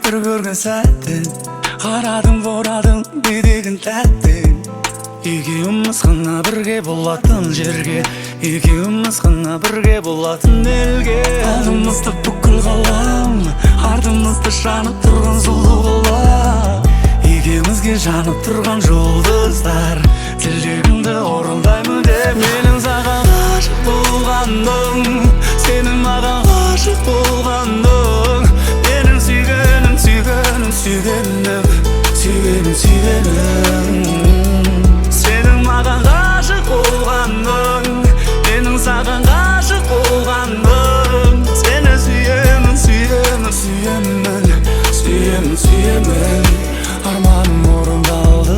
бір көрген сәттен қарадың борадың бедегін тәттен екеуміз ғана бірге болатын жерге екеуміз ғана бірге болатын елге алдымызды бүкіл ғалам артымызды жанып тұрған сұлу қала екеумізге жанып тұрған жұлдыздар тілегімді орындаймын деп менің саған ғашық болғаным сенің маған ғашық болғаның менің сүйгенім сүйгенім сүйгенім сүйгенім сүйгенім сенің маған ғашық болғаның менің саған ғашық болғаным сені сүйемін сүйемін сүйемін сүйемін сүйемін арманым орындалды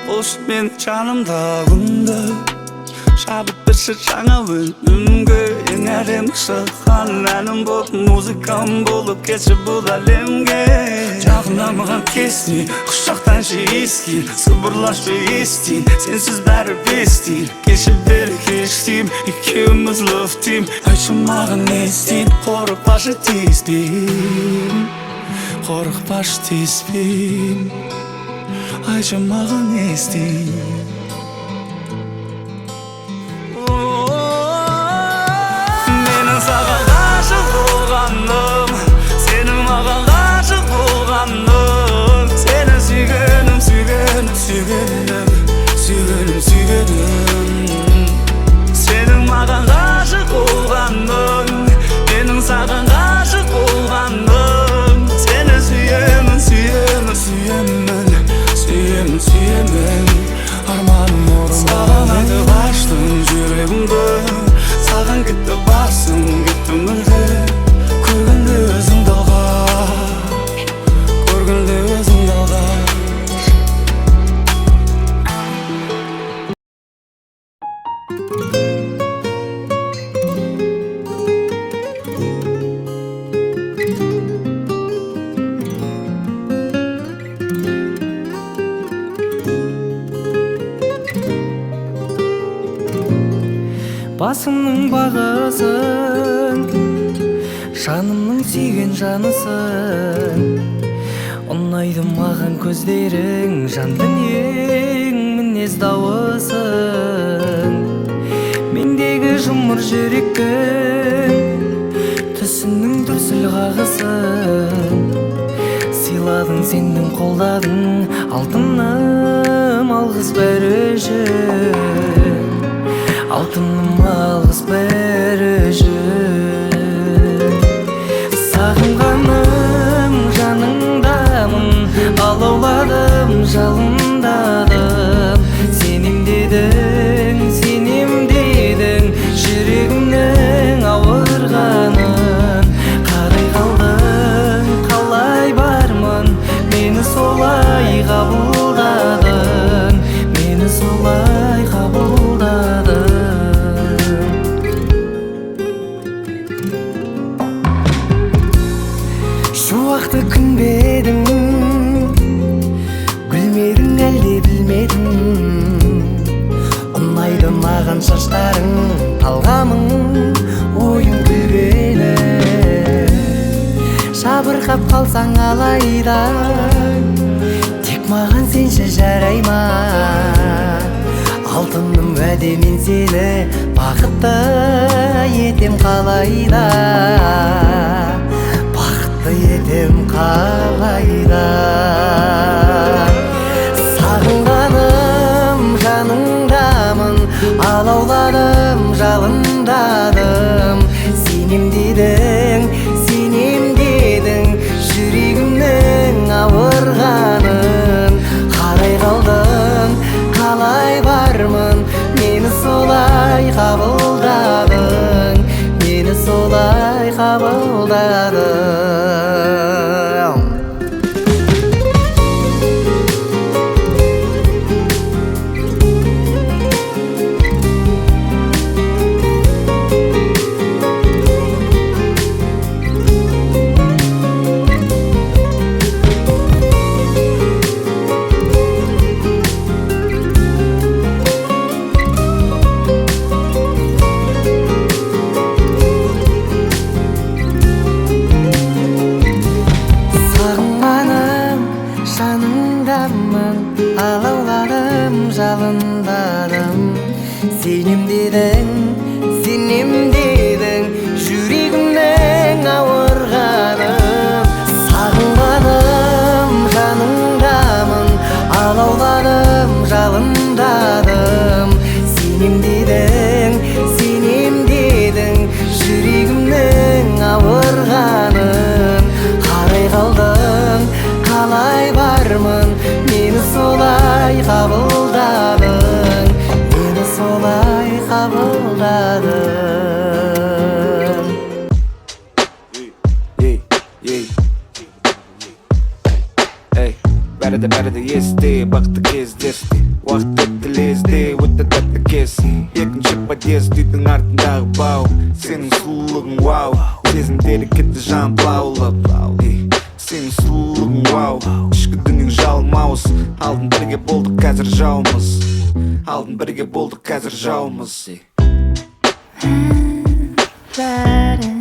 болшы мен жанымда күнде шабыт берші жаңа өнімге ең әдемі шыққан әнім болып музыкам болып кетші бұл әлемге жақында маған тесіне құшақтаншы ескел сыбырлашы естейін сенсіз бәрі бестейін кешіп бері кештейм екеуміз лөфтейм айтшы маған не істейін қорықпашы тиіспеймін қорықпашы тиіспеймін айтшы маған не істейін саған ғашық болғаным сенің маған ғашық болғаның сені сүйгенім сүйгенім сүйгенім сүйгенім сүйгенім сенің маған ғашық болғаның менің саған ғашық болғаным сені сүйемін сүйемін сүйемін сүйемін сүйемін арманым орындалды саған айтып аштым жүрегімді саған кетті басым кетті мүлде көргенде өзіңді алғаш көргенде өзіңді алғаш басымның бағысын жанымның сүйген жанысың ұнайды маған көздерің жан дүниең мінез дауысың мендегі жұмыр жүрекің түсіңнің дүрсіл қағысын сыйладың сенің қолдадың алтыным алғыс бәрі үшін алтыным алғыс бәрі үшін сағынғаным жаныңдамын алауладым жалындадым сенем дедің жүрегімнің ауырғанын қарай қалдың қалай бармын мені солай қабылдадың мені солай қабылдадың шуақты күнбедің гүлмедің әлде білмедің ұнайды маған шаштарың талғамың ойың күлгені жабырқап қалсаң алайда тек маған сенші жарай ма алтыным уәде мен сені бақытты етем қалайда етем қалайда сағынғаным жаныңдамын алауладым жалындадым сенем дедің жүрегімнің ауырғанын қарай қалдың қалай бармын мені солай қабылдадың мені солай қабылдадың бәрі де есте, бақытты кездесті. Уақыт өтті лезде, өтті тәтті кез. Екінші подъезд, үйдің артындағы бау. Сенің сұлулығың вау, сезімдері кетті жан лаулап. Сенің сұлулығың вау, ішкі дүнің жалмауыз. Алдын бірге болдық, қазір жаумыз. Алдын бірге болдық, қазір жаумыз. Бәрі